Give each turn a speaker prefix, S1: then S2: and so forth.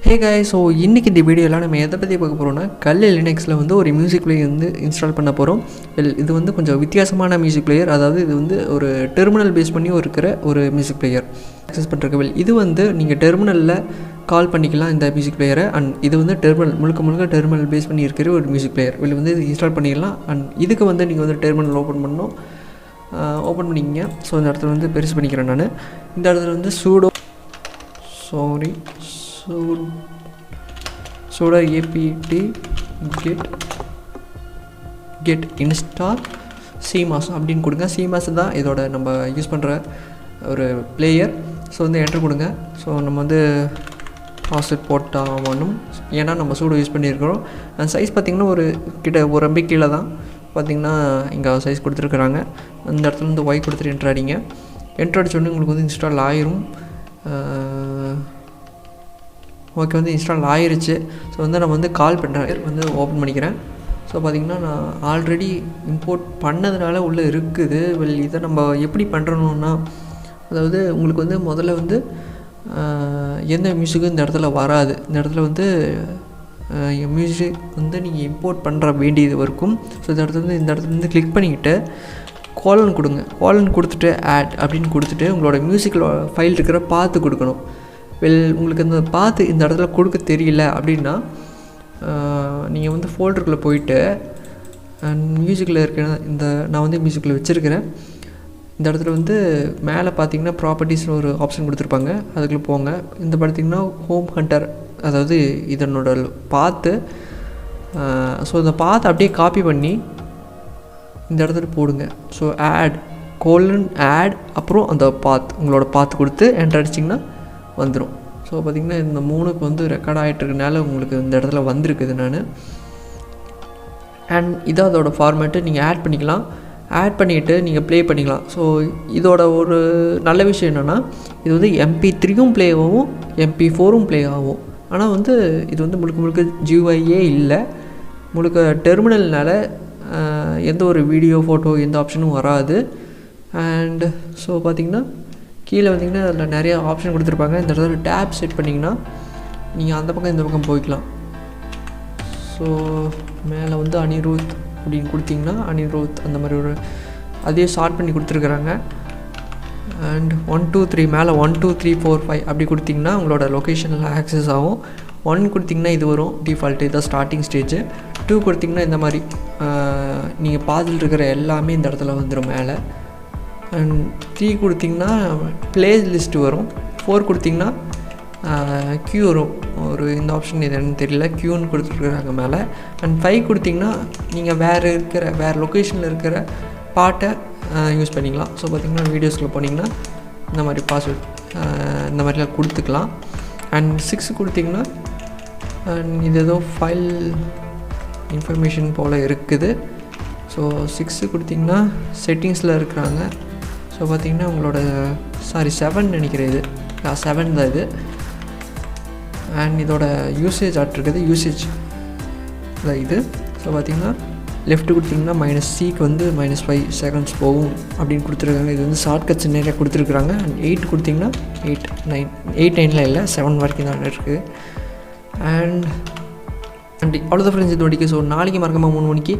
S1: ஹே guys, so இன்றைக்கி இந்த வீடியோவில் நம்ம எதை பற்றி பார்க்க போகிறோம்னா கல் லினக்ஸில் வந்து ஒரு மியூசிக் பிளேயர் வந்து இன்ஸ்டால் பண்ண போகிறோம். இது வந்து கொஞ்சம் வித்தியாசமான மியூசிக் பிளேயர், அதாவது இது வந்து ஒரு டெர்மினல் பேஸ் பண்ணி இருக்கிற ஒரு மியூசிக் பிளேயர் ஆக்சஸ் பண்ணுறக்கு. இது வந்து நீங்கள் டெர்மினலில் கால் பண்ணிக்கலாம் இந்த மியூசிக் பிளேயரை. அண்ட் இது வந்து முழுக்க டெர்மினல் பேஸ் பண்ணி இருக்கிற ஒரு மியூசிக் பிளேயர். இது வந்து இன்ஸ்டால் பண்ணிடலாம். அண்ட் இதுக்கு வந்து நீங்கள் வந்து டெர்மினல் ஓப்பன் பண்ணிக்கிங்க. ஸோ இந்த இடத்துல வந்து பெருசு பண்ணிக்கிறேன் நான். இந்த இடத்துல வந்து sudo apt-get install cmus அப்படின்னு கொடுங்க. cmus தான் இதோட நம்ம யூஸ் பண்ணுற ஒரு பிளேயர். ஸோ வந்து என்டர் கொடுங்க. ஸோ நம்ம வந்து பாஸ்வேர்ட் போட்டாகணும், ஏன்னா நம்ம sudo யூஸ் பண்ணியிருக்கிறோம். அந்த சைஸ் பார்த்திங்கன்னா ஒரு MB கீழே தான் பார்த்திங்கன்னா இங்கே சைஸ் கொடுத்துருக்குறாங்க. அந்த இடத்துல வந்து ஒய் கொடுத்துட்டு என்ட்ரு அடிங்க. என்ட்ரு அடிச்சோடனே உங்களுக்கு வந்து இன்ஸ்டால் ஆயிரும். ஓகே, வந்து இன்ஸ்டால் ஆயிருச்சு. ஸோ வந்து நம்ம வந்து கால் பண்ணுறேன், வந்து ஓப்பன் பண்ணிக்கிறேன். ஸோ பார்த்திங்கன்னா நான் ஆல்ரெடி இம்போர்ட் பண்ணதுனால உள்ளே இருக்குது. இதை நம்ம எப்படி பண்ணுறோன்னா, அதாவது உங்களுக்கு வந்து முதல்ல வந்து எந்த மியூசிக்கும் இந்த இடத்துல வராது. இந்த இடத்துல வந்து மியூசிக் வந்து நீங்கள் இம்போர்ட் பண்ணுற வேண்டியது இருக்கும். ஸோ இந்த இடத்துல வந்து கிளிக் பண்ணிக்கிட்டு கோலன் கொடுங்க. கோலன் கொடுத்துட்டு ஆட் அப்படின்னு கொடுத்துட்டு உங்களோட மியூசிக்கில் ஃபைல் இருக்கிற பார்த்து கொடுக்கணும். உங்களுக்கு இந்த பார்த்து இந்த இடத்துல கொடுக்க தெரியல அப்படின்னா நீங்கள் வந்து ஃபோல்டருக்குள்ளே போயிட்டு மியூசிக்கில் இருக்கிற நான் வந்து மியூசிக்கில் வச்சுருக்கிறேன். இந்த இடத்துல வந்து மேலே பார்த்தீங்கன்னா ப்ராப்பர்ட்டிஸ்னு ஒரு ஆப்ஷன் கொடுத்துருப்பாங்க, அதுக்குள்ளே போங்க. இந்த பார்த்திங்கன்னா ஹோம் ஹண்டர், அதாவது இதனோட பார்த்து. ஸோ இந்த பார்த்து அப்படியே காப்பி பண்ணி இந்த இடத்துல போடுங்க. ஸோ ஆட் அப்புறம் அந்த உங்களோட பார்த்து கொடுத்து என்டர் அடிச்சிங்கன்னா வந்துடும். ஸோ பார்த்திங்கன்னா இந்த 3க்கு வந்து ரெக்கார்ட் ஆகிட்டுருக்கனால உங்களுக்கு இந்த இடத்துல வந்திருக்குது நான். அண்ட் இதான் அதோட ஃபார்மேட்டு. நீங்கள் ஆட் பண்ணிக்கலாம். ஆட் பண்ணிவிட்டு நீங்கள் ப்ளே பண்ணிக்கலாம். ஸோ இதோட ஒரு நல்ல விஷயம் என்னென்னா, இது வந்து MP3யும் ப்ளே ஆகும், MP4ம் ப்ளே ஆகும். ஆனால் வந்து இது வந்து முழுக்க GUI இல்லை. முழுக்க டெர்மினல்னால எந்த ஒரு வீடியோ ஃபோட்டோ எந்த ஆப்ஷனும் வராது. அண்ட் ஸோ பார்த்திங்கன்னா கீழே வந்திங்கன்னா அதில் நிறைய ஆப்ஷன் கொடுத்துருப்பாங்க. இந்த இடத்துல டேப் செட் பண்ணிங்கன்னா நீங்கள் அந்த பக்கம் இந்த பக்கம் போய்க்கலாம். ஸோ மேலே வந்து அனிருத் அப்படின்னு கொடுத்திங்கன்னா அனிருத் அந்த மாதிரி ஒரு அதே ஷார்ட் பண்ணி கொடுத்துருக்குறாங்க. அண்ட் 1 2 3 மேலே 1 2 3 4 5 அப்படி கொடுத்திங்கன்னா உங்களோட லொக்கேஷனில் ஆக்சஸ் ஆகும். 1 கொடுத்திங்கன்னா இது வரும் டிஃபால்ட்டு, இதான் ஸ்டார்டிங் ஸ்டேஜு. 2 கொடுத்திங்கன்னா இந்த மாதிரி நீங்கள் பார்த்துட்டு இருக்கிற எல்லாமே இந்த இடத்துல வந்துடும் மேலே. அண்ட் 3 கொடுத்திங்கன்னா ப்ளே லிஸ்ட்டு வரும். 4 கொடுத்திங்கன்னா க்யூ வரும். இந்த ஆப்ஷன் இது என்னன்னு தெரியல, க்யூன்னு கொடுத்துருக்குறாங்க மேலே. அண்ட் 5 கொடுத்திங்கன்னா நீங்கள் வேறு லொக்கேஷனில் இருக்கிற பாட்டை யூஸ் பண்ணிக்கலாம். ஸோ பார்த்திங்கன்னா வீடியோஸில் போனீங்கன்னா இந்த மாதிரி பாஸ்வேர்ட் இந்த மாதிரிலாம் கொடுத்துக்கலாம். அண்ட் 6 கொடுத்திங்கன்னா இது ஏதோ ஃபைல் இன்ஃபர்மேஷன் போல் இருக்குது. ஸோ 6 கொடுத்திங்கன்னா செட்டிங்ஸில் இருக்கிறாங்க. ஸோ பார்த்திங்கன்னா உங்களோட 7 நினைக்கிறேன், இது 7 தான் இது. அண்ட் இதோட யூசேஜ் ஆட்டிருக்குது, யூசேஜ் தான் இது. ஸோ பார்த்திங்கன்னா லெஃப்ட்டு கொடுத்திங்கன்னா -Cக்கு வந்து -5 செகண்ட்ஸ் போகும் அப்படின்னு கொடுத்துருக்காங்க. இது வந்து ஷார்ட்கட்ஸ் நிறையா கொடுத்துருக்குறாங்க. அண்ட் 8 கொடுத்திங்கன்னா 8 9 இல்லை 7 வரைக்கும் தான் இருக்குது. அண்ட் அவ்வளோதான் ஃப்ரெண்ட்ஸ் இது வரைக்கும். ஸோ நாளைக்கு மறக்காமல் 3 மணிக்கு